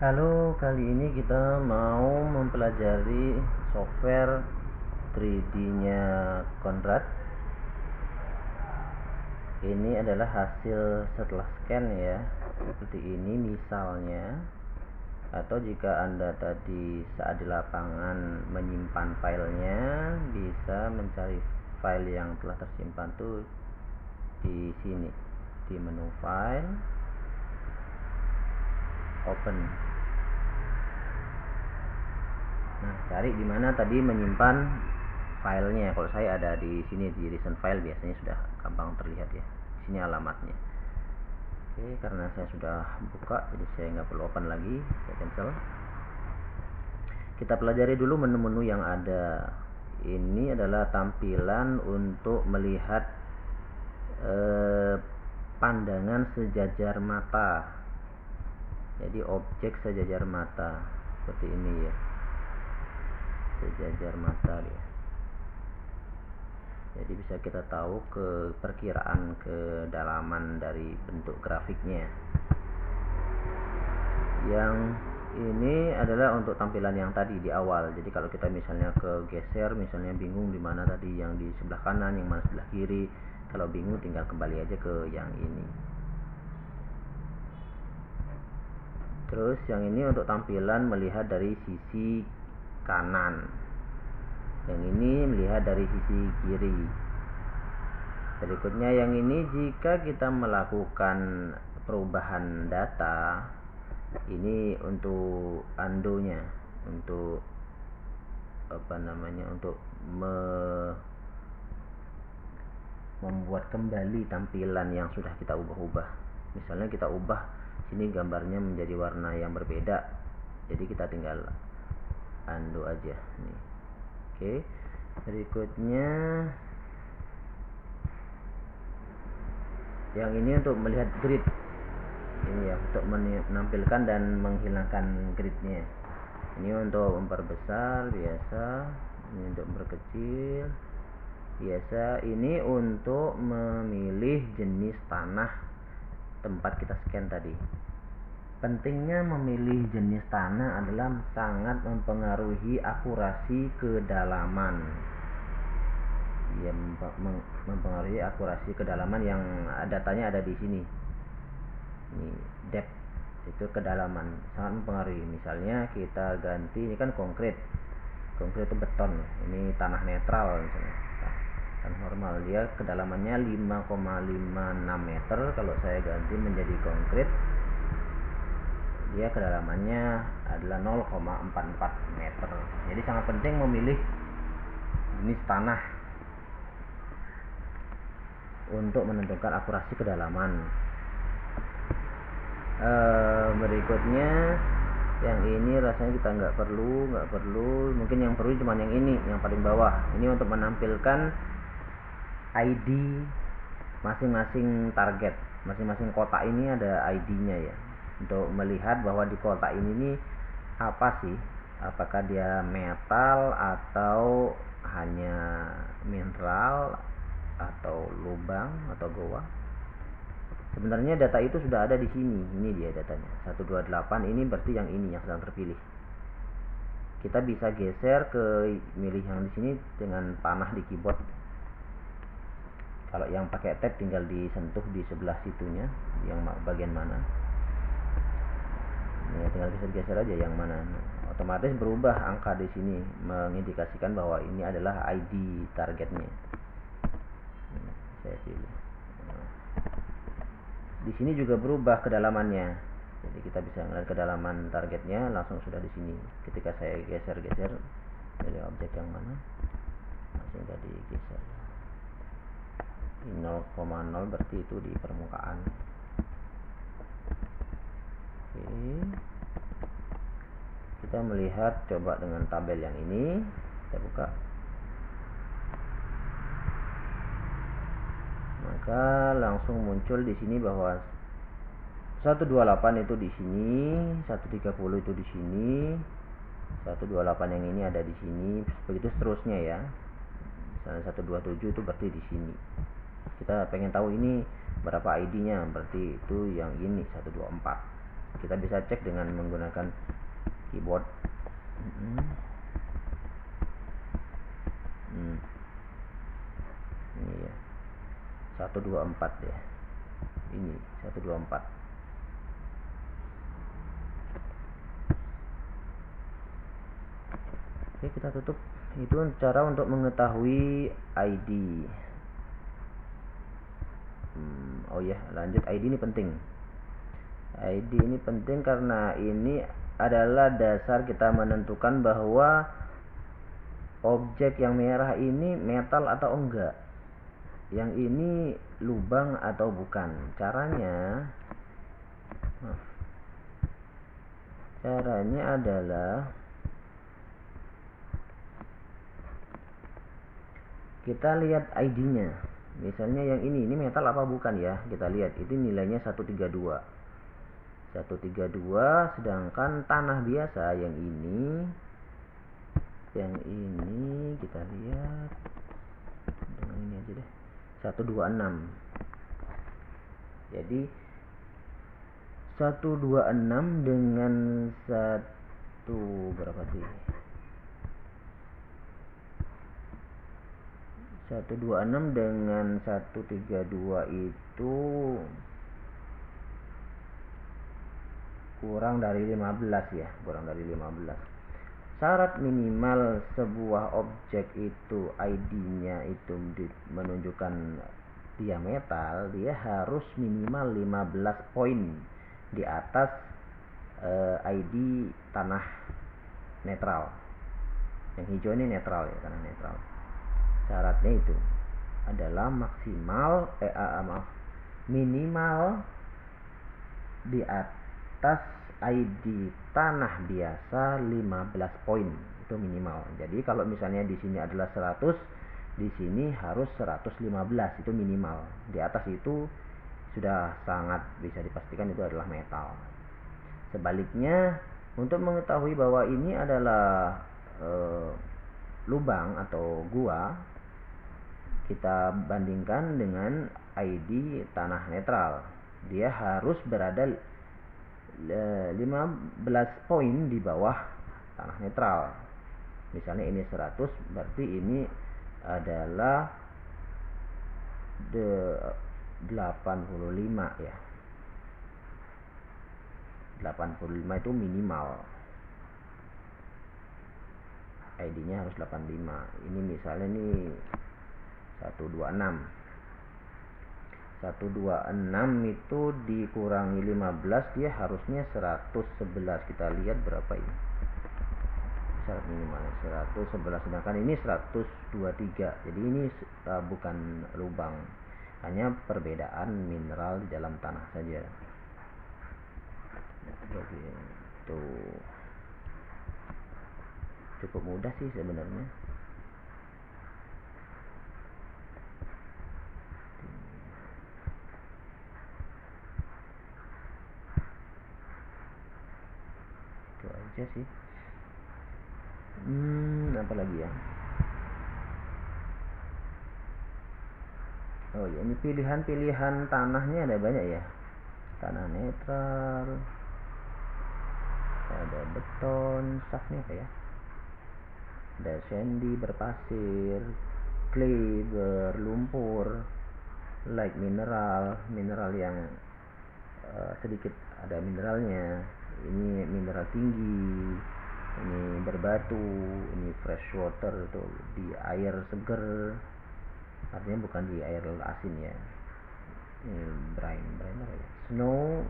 Halo, kali ini kita mau mempelajari software 3D-nya Conrad. Ini adalah hasil setelah scan ya, seperti ini misalnya. Atau jika Anda tadi saat di lapangan menyimpan filenya, bisa mencari file yang telah tersimpan tuh di sini, di menu file, open. Nah, cari di mana tadi menyimpan filenya. Kalau saya ada di sini di recent file, biasanya sudah gampang terlihat ya. Di sini alamatnya. Oke, karena saya sudah buka, jadi saya nggak perlu open lagi. Saya cancel. Kita pelajari dulu menu-menu yang ada. Ini adalah tampilan untuk melihat pandangan sejajar mata. Jadi objek sejajar mata seperti ini ya. Sejajar mata ya. Jadi bisa kita tahu perkiraan kedalaman dari bentuk grafiknya. Yang ini adalah untuk tampilan yang tadi di awal. Jadi kalau kita misalnya kegeser, misalnya bingung di mana tadi yang di sebelah kanan, yang mana sebelah kiri. Kalau bingung tinggal kembali aja ke yang ini. Terus yang ini untuk tampilan melihat dari sisi kanan. Yang ini melihat dari sisi kiri. Berikutnya yang ini jika kita melakukan perubahan data, ini untuk undo-nya, untuk untuk membuat kembali tampilan yang sudah kita ubah-ubah. Misalnya kita ubah sini gambarnya menjadi warna yang berbeda, jadi kita tinggal undo aja nih. Oke, berikutnya yang ini untuk melihat grid. Ini ya, untuk menampilkan dan menghilangkan gridnya. Ini untuk memperbesar biasa, ini untuk memperkecil biasa. Ini untuk memilih jenis tanah tempat kita scan tadi. Pentingnya memilih jenis tanah adalah sangat mempengaruhi akurasi kedalaman. Ya, mempengaruhi akurasi kedalaman yang datanya ada di sini. Ini depth, itu kedalaman, sangat mempengaruhi. Misalnya kita ganti, ini kan konkret itu beton, ini tanah netral misalnya, tanah normal, dia kedalamannya 5,56 meter. Kalau saya ganti menjadi konkret, dia kedalamannya adalah 0,44 meter. Jadi sangat penting memilih jenis tanah untuk menentukan akurasi kedalaman. Berikutnya yang ini rasanya kita nggak perlu. Mungkin yang perlu cuma yang ini, yang paling bawah. Ini untuk menampilkan ID masing-masing target, masing-masing kotak ini ada ID-nya ya, untuk melihat bahwa di kotak ini nih apa sih, apakah dia metal atau hanya mineral atau lubang atau goa. Sebenarnya data itu sudah ada di sini. Ini dia datanya 128. Ini berarti yang ini yang sedang terpilih. Kita bisa geser ke milih yang di sini dengan panah di keyboard. Kalau yang pakai tab tinggal disentuh di sebelah situnya, yang bagian mana. Ini tinggal geser-geser aja yang mana. Otomatis berubah angka di sini, mengindikasikan bahwa ini adalah ID targetnya. Saya pilih. Di sini juga berubah kedalamannya. Jadi kita bisa melihat kedalaman targetnya langsung sudah di sini. Ketika saya geser-geser dari objek yang mana, langsung sudah digeser. 0,0 berarti itu di permukaan. Oke. Kita melihat coba dengan tabel yang ini. Kita buka. Maka langsung muncul di sini bahwa 128 itu di sini, 130 itu di sini, 128 yang ini ada di sini, begitu seterusnya ya. Misalnya 127 itu berarti di sini. Kita pengen tahu ini berapa ID-nya, berarti itu yang ini 124. Kita bisa cek dengan menggunakan keyboard. Ini ya, 124 ya. Ini 124. Oke, kita tutup. Itu cara untuk mengetahui ID. Oh ya, lanjut. ID ini penting. ID ini penting karena ini adalah dasar kita menentukan bahwa objek yang merah ini metal atau enggak, yang ini lubang atau bukan. Caranya adalah kita lihat ID-nya. Misalnya yang ini metal apa bukan ya? Kita lihat, itu nilainya 132. 132, sedangkan tanah biasa yang ini kita lihat dengan ini aja deh, 126. Jadi 126 dengan berapa sih? 126 dengan 132 itu kurang dari 15 ya, kurang dari 15. Syarat minimal sebuah objek itu ID-nya itu menunjukkan dia metal, dia harus minimal 15 poin di atas ID tanah netral. Yang hijau ini netral ya, tanah netral. Syaratnya itu adalah minimal di atas ID tanah biasa 15 poin, itu minimal. Jadi kalau misalnya di sini adalah 100, di sini harus 115, itu minimal. Di atas itu sudah sangat bisa dipastikan itu adalah metal. Sebaliknya, untuk mengetahui bahwa ini adalah lubang atau gua, kita bandingkan dengan ID tanah netral. Dia harus berada 15 poin di bawah tanah netral. Misalnya ini 100, berarti ini adalah 85 ya. 85 itu minimal. ID-nya harus 85. Ini misalnya nih 126. 126 itu dikurangi 15, dia harusnya 111. Kita lihat berapa ini. Syarat minimalnya 111, sedangkan ini 123. Jadi ini bukan lubang, hanya perbedaan mineral di dalam tanah saja. Begitu. Cukup mudah sih sebenarnya. Itu aja sih. Apa lagi ya? Oh ya, ini pilihan tanahnya ada banyak ya. Tanah netral, ada beton, safnya apa ya? Ada sandy berpasir, clay berlumpur, light mineral yang sedikit ada mineralnya. Ini mineral tinggi, ini berbatu, ini fresh water, itu di air seger, artinya bukan di air asin ya. Ini brine apa ya? Snow,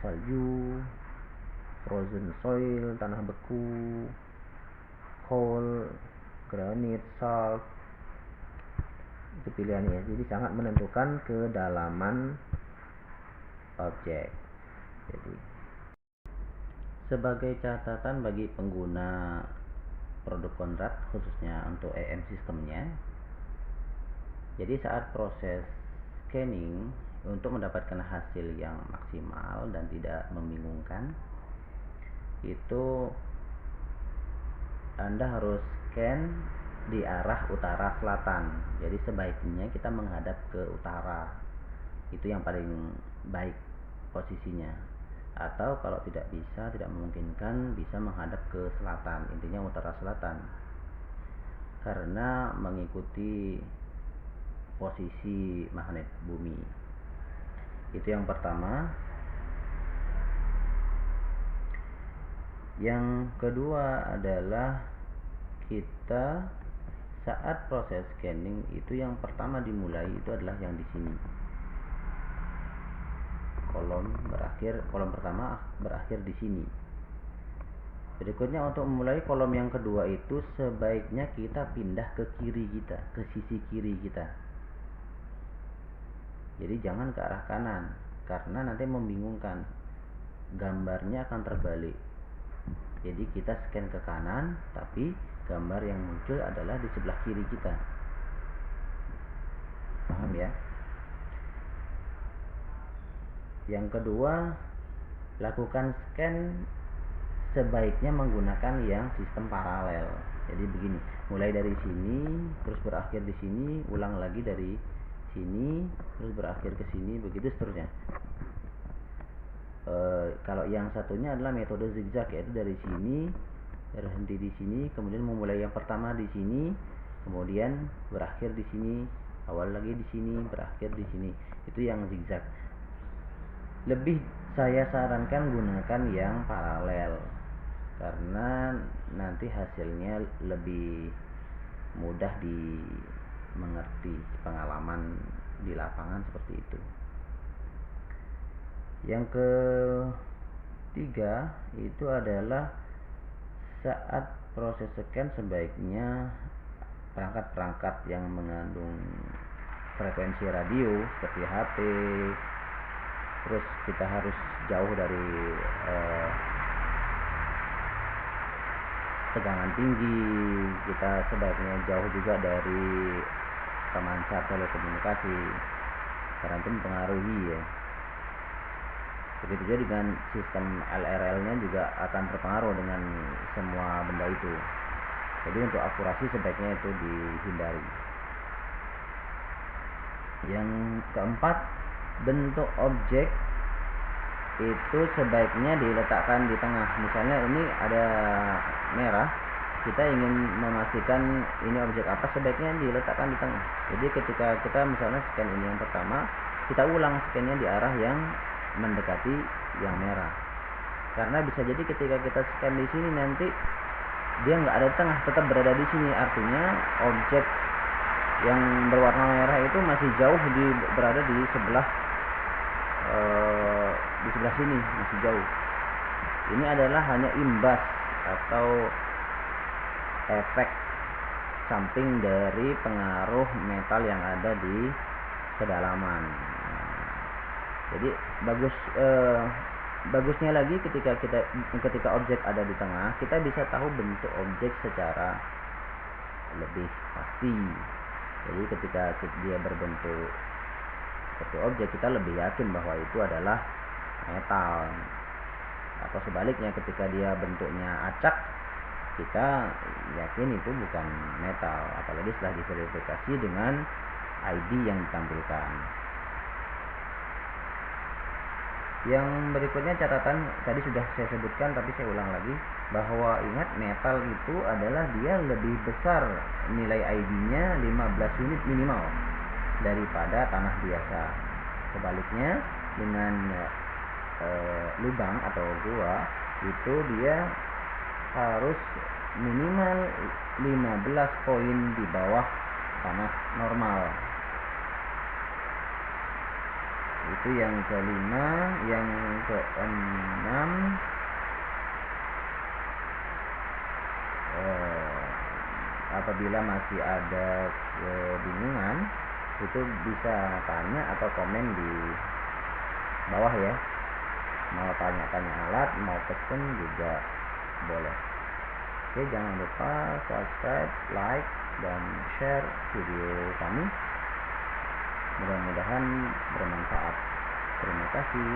salju, frozen soil, tanah beku, coal, granite, salt. Itu pilihannya. Jadi sangat menentukan kedalaman objek. Jadi sebagai catatan bagi pengguna produk Konrad, khususnya untuk EM sistemnya, jadi saat proses scanning untuk mendapatkan hasil yang maksimal dan tidak membingungkan, itu Anda harus scan di arah utara selatan. Jadi sebaiknya kita menghadap ke utara, itu yang paling baik posisinya. atau kalau tidak memungkinkan, bisa menghadap ke selatan, intinya utara selatan, karena mengikuti posisi magnet bumi. Itu yang pertama. Yang kedua adalah kita saat proses scanning itu yang pertama dimulai itu adalah yang di sini. Kolom pertama berakhir di sini. Berikutnya untuk memulai kolom yang kedua itu sebaiknya kita pindah ke kiri kita, ke sisi kiri kita. Jadi jangan ke arah kanan, karena nanti membingungkan. Gambarnya akan terbalik. Jadi kita scan ke kanan, tapi gambar yang muncul adalah di sebelah kiri kita. Paham ya? Yang kedua, lakukan scan sebaiknya menggunakan yang sistem paralel. Jadi begini, mulai dari sini, terus berakhir di sini, ulang lagi dari sini, terus berakhir ke sini, begitu seterusnya. Kalau yang satunya adalah metode zigzag, yaitu dari sini berhenti di sini, kemudian memulai yang pertama di sini, kemudian berakhir di sini, awal lagi di sini, berakhir di sini. Itu yang zigzag. Lebih saya sarankan gunakan yang paralel, karena nanti hasilnya lebih mudah dimengerti, pengalaman di lapangan seperti itu. Yang ketiga itu adalah saat proses scan sebaiknya perangkat-perangkat yang mengandung frekuensi radio seperti HP, terus kita harus jauh dari tegangan tinggi, kita sebaiknya jauh juga dari pemancar telekomunikasi, karena itu mempengaruhi ya. Begitu juga dengan sistem LRL-nya juga akan terpengaruh dengan semua benda itu. Jadi untuk akurasi sebaiknya itu dihindari. Yang keempat, bentuk objek itu sebaiknya diletakkan di tengah. Misalnya ini ada merah, kita ingin memastikan ini objek apa, sebaiknya diletakkan di tengah. Jadi ketika kita misalnya scan ini yang pertama, kita ulang scan-nya di arah yang mendekati yang merah, karena bisa jadi ketika kita scan di sini nanti dia nggak ada di tengah, tetap berada di sini, artinya objek yang berwarna merah itu masih jauh berada di sebelah sini, masih jauh. Ini adalah hanya imbas atau efek samping dari pengaruh metal yang ada di kedalaman. Jadi bagusnya lagi ketika objek ada di tengah, kita bisa tahu bentuk objek secara lebih pasti. Jadi ketika dia berbentuk seperti objek, kita lebih yakin bahwa itu adalah metal. Atau sebaliknya, ketika dia bentuknya acak, kita yakin itu bukan metal, apalagi setelah diverifikasi dengan ID yang ditampilkan. Yang berikutnya catatan tadi sudah saya sebutkan, tapi saya ulang lagi bahwa ingat, metal itu adalah dia lebih besar nilai ID-nya 15 unit minimal daripada tanah biasa. Sebaliknya dengan lubang atau gua itu dia harus minimal 15 poin di bawah tanah normal. Itu yang kelima. Yang keenam, apabila masih ada kebingungan, itu bisa tanya atau komen di bawah ya. Mau tanya-tanya alat, mau pesen juga boleh. Oke, jangan lupa subscribe, like, dan share video kami. Mudah-mudahan bermanfaat. Terima kasih.